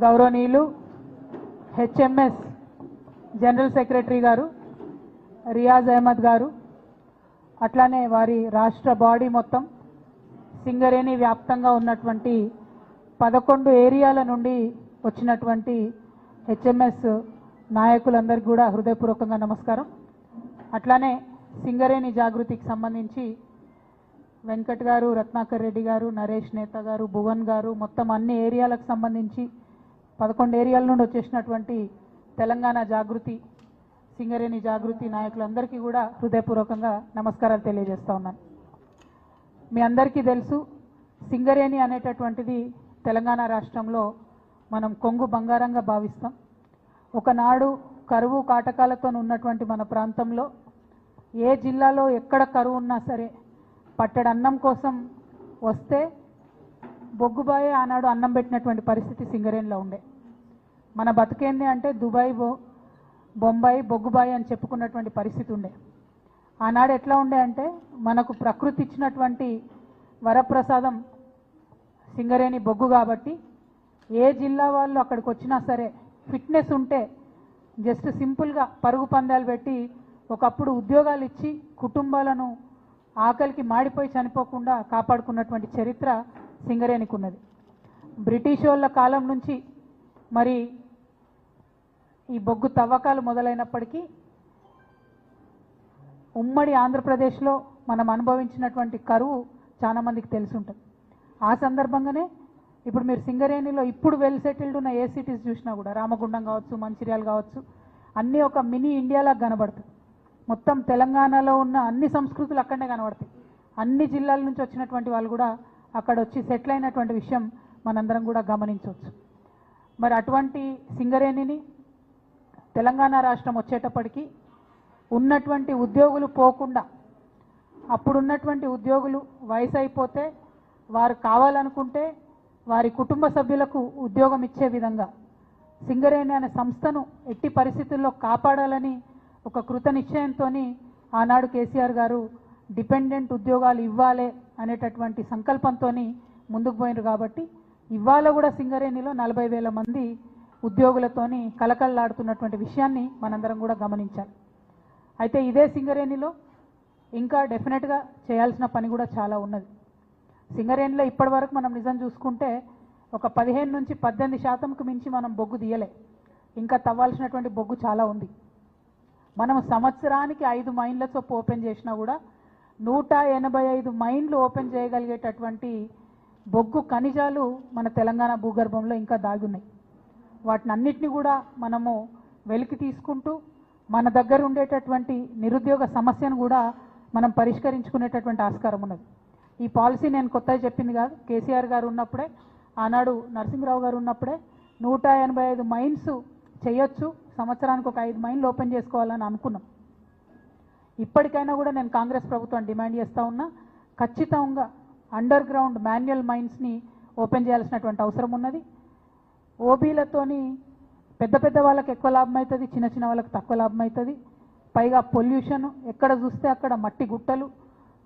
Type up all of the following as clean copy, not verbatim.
గౌరవనీయులు HMS general secretary గారు రియాజ్ అహ్మద్ గారు, అట్లానే వారి రాష్ట్ర బాడీ మొత్తం, సింగరేణి వ్యాప్తంగా ఉన్నటువంటి 11 ఏరియాల నుండి వచ్చినటువంటి హెచ్ఎంఎస్ నాయకులందరికీ కూడా హృదయపూర్వకంగా నమస్కారం. అట్లానే సింగరేణి జాగృతికి సంబంధించి వెంకట్ గారు, రత్నాకర్ రెడ్డి గారు, నరేష్ నేత గారు, భువన్ గారు, మొత్తం అన్ని ఏరియాలకు సంబంధించి 11 ఏరియాల నుండి వచ్చేసినటువంటి తెలంగాణ జాగృతి, సింగరేణి జాగృతి నాయకులందరికీ కూడా హృదయపూర్వకంగా నమస్కారాలు తెలియజేస్తా ఉన్నాను. మీ అందరికీ తెలుసు, సింగరేణి అనేటటువంటిది తెలంగాణ రాష్ట్రంలో మనం కొంగు బంగారంగా భావిస్తాం. ఒకనాడు కరువు కాటకాలతో ఉన్నటువంటి మన ప్రాంతంలో ఏ జిల్లాలో ఎక్కడ కరువు ఉన్నా సరే పట్టెడు అన్నం కోసం వస్తే బొగ్గుబాయే ఆనాడు అన్నం పెట్టినటువంటి పరిస్థితి సింగరేణిలో ఉండే. మన బతుకేంది అంటే దుబాయ్ బొంబాయి బొగ్గుబాయి అని చెప్పుకున్నటువంటి పరిస్థితి ఉండే. ఆనాడు ఎట్లా ఉండే అంటే మనకు ప్రకృతి ఇచ్చినటువంటి వరప్రసాదం సింగరేణి బొగ్గు కాబట్టి ఏ జిల్లా వాళ్ళు అక్కడికి వచ్చినా సరే ఫిట్నెస్ ఉంటే జస్ట్ సింపుల్గా పరుగు పందాలు పెట్టి ఒకప్పుడు ఉద్యోగాలు ఇచ్చి కుటుంబాలను ఆకలికి మాడిపోయి చనిపోకుండా కాపాడుకున్నటువంటి చరిత్ర సింగరేణికి ఉన్నది. బ్రిటిష్ వాళ్ళ కాలం నుంచి మరి ఈ బొగ్గు తవ్వకాలు మొదలైనప్పటికీ ఉమ్మడి ఆంధ్రప్రదేశ్లో మనం అనుభవించినటువంటి కరువు చాలా మందికి తెలిసి ఉంటుంది. ఆ సందర్భంగానే ఇప్పుడు మీరు సింగరేణిలో ఇప్పుడు వెల్ సెటిల్డ్ ఉన్న ఏ సిటీస్ చూసినా కూడా రామగుండం కావచ్చు, మంచిర్యాల కావచ్చు, అన్నీ ఒక మినీ ఇండియాలా కనబడుతుంది. మొత్తం తెలంగాణలో ఉన్న అన్ని సంస్కృతులు అక్కడనే కనబడతాయి. అన్ని జిల్లాల నుంచి వచ్చినటువంటి వాళ్ళు కూడా అక్కడ వచ్చి సెటిల్ అయినటువంటి విషయం మనందరం కూడా గమనించవచ్చు. మరి అటువంటి సింగరేణిని తెలంగాణ రాష్ట్రం వచ్చేటప్పటికి ఉన్నటువంటి ఉద్యోగులు పోకుండా, అప్పుడున్నటువంటి ఉద్యోగులు వయసు అయిపోతే వారు కావాలనుకుంటే వారి కుటుంబ సభ్యులకు ఉద్యోగం ఇచ్చే విధంగా సింగరేణి అనే సంస్థను ఎట్టి పరిస్థితుల్లో కాపాడాలని ఒక కృత నిశ్చయంతో ఆనాడు కేసీఆర్ గారు డిపెండెంట్ ఉద్యోగాలు ఇవ్వాలి అనేటటువంటి సంకల్పంతో ముందుకు పోయినారు. కాబట్టి ఇవాళ కూడా సింగరేణిలో 40,000 మంది ఉద్యోగులతోని కలకల్లాడుతున్నటువంటి విషయాన్ని మనందరం కూడా గమనించాలి. అయితే ఇదే సింగరేణిలో ఇంకా డెఫినెట్గా చేయాల్సిన పని కూడా చాలా ఉన్నది. సింగరేణిలో ఇప్పటి వరకు మనం నిజం చూసుకుంటే ఒక 15 నుంచి 18% మించి మనం బొగ్గు తీయలే. ఇంకా తవ్వాల్సినటువంటి బొగ్గు చాలా ఉంది. మనం సంవత్సరానికి 5 మైన్ల చొప్పు ఓపెన్ చేసినా కూడా 185 మైన్లు ఓపెన్ చేయగలిగేటటువంటి బొగ్గు ఖనిజాలు మన తెలంగాణ భూగర్భంలో ఇంకా దాగి ఉన్నాయి. వాటిని అన్నిటినీ కూడా మనము వెలికి తీసుకుంటూ మన దగ్గర ఉండేటటువంటి నిరుద్యోగ సమస్యను కూడా మనం పరిష్కరించుకునేటటువంటి ఆస్కారం ఉన్నది. ఈ పాలసీ నేను కొత్తగా చెప్పింది కాదు. కేసీఆర్ గారు ఉన్నప్పుడే, ఆనాడు నరసింహరావు గారు ఉన్నప్పుడే 185 మైన్స్ చేయొచ్చు, సంవత్సరానికి ఒక 5 మైన్లు ఓపెన్ చేసుకోవాలని అనుకున్నాం. ఇప్పటికైనా కూడా నేను కాంగ్రెస్ ప్రభుత్వం డిమాండ్ చేస్తూ ఉన్నా, ఖచ్చితంగా అండర్ గ్రౌండ్ మాన్యువల్ మైన్స్ని ఓపెన్ చేయాల్సినటువంటి అవసరం ఉన్నది. ఓబీలతోని పెద్ద పెద్ద వాళ్ళకి ఎక్కువ లాభం అవుతుంది, చిన్న చిన్న వాళ్ళకి తక్కువ లాభం అవుతుంది. పైగా పొల్యూషన్, ఎక్కడ చూస్తే అక్కడ మట్టి గుట్టలు,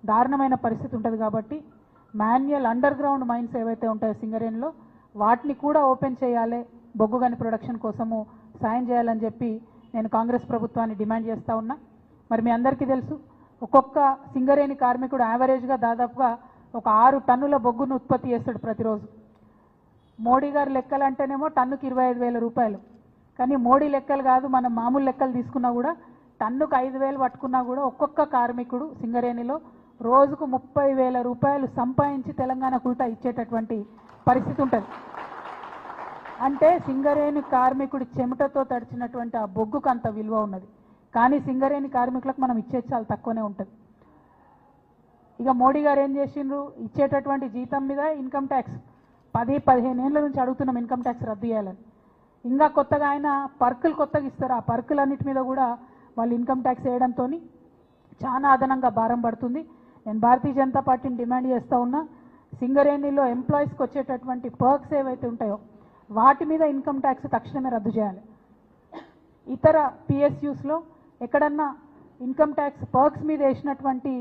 దారుణమైన పరిస్థితి ఉంటుంది. కాబట్టి మాన్యువల్ అండర్ గ్రౌండ్ మైన్స్ ఏవైతే ఉంటాయో సింగరేణిలో వాటిని కూడా ఓపెన్ చేయాలి, బొగ్గు గని ప్రొడక్షన్ కోసము సాయం చేయాలని చెప్పి నేను కాంగ్రెస్ ప్రభుత్వాన్ని డిమాండ్ చేస్తూ ఉన్నా. మరి మీ అందరికీ తెలుసు, ఒక్కొక్క సింగరేణి కార్మికుడు యావరేజ్గా దాదాపుగా ఒక 6 టన్నుల బొగ్గును ఉత్పత్తి చేస్తాడు ప్రతిరోజు. మోడీ గారి లెక్కలు అంటేనేమో టన్నుకి 25,000 రూపాయలు. కానీ మోడీ లెక్కలు కాదు, మనం మామూలు లెక్కలు తీసుకున్నా కూడా టన్నుకు 5,000 పట్టుకున్నా కూడా ఒక్కొక్క కార్మికుడు సింగరేణిలో రోజుకు 30,000 రూపాయలు సంపాదించి తెలంగాణకు ఉల్టా ఇచ్చేటటువంటి పరిస్థితి ఉంటుంది. అంటే సింగరేణి కార్మికుడి చెమటతో తడిచినటువంటి ఆ బొగ్గుకు అంత విలువ ఉన్నది. కానీ సింగరేణి కార్మికులకు మనం ఇచ్చేది చాలా తక్కువనే ఉంటుంది. ఇక మోడీ గారు ఏం చేసిండ్రు, ఇచ్చేటటువంటి జీతం మీద ఇన్కమ్ ట్యాక్స్ 10-15 ఏళ్ళ నుంచి అడుగుతున్నాం ఇన్కమ్ ట్యాక్స్ రద్దు చేయాలని. ఇంకా కొత్తగా ఆయన పర్కులు కొత్తగా ఇస్తారు. ఆ పర్కులన్నిటి మీద కూడా వాళ్ళు ఇన్కమ్ ట్యాక్స్ వేయడంతో చాలా అదనంగా భారం పడుతుంది. నేను భారతీయ జనతా పార్టీని డిమాండ్ చేస్తూ ఉన్నా, సింగరేణిలో ఎంప్లాయీస్కి వచ్చేటటువంటి పర్క్స్ ఏవైతే ఉంటాయో వాటి మీద ఇన్కమ్ ట్యాక్స్ తక్షణమే రద్దు చేయాలి. ఇతర పిఎస్యూస్లో ఎక్కడన్నా ఇన్కమ్ ట్యాక్స్ పర్క్స్ మీద వేసినటువంటి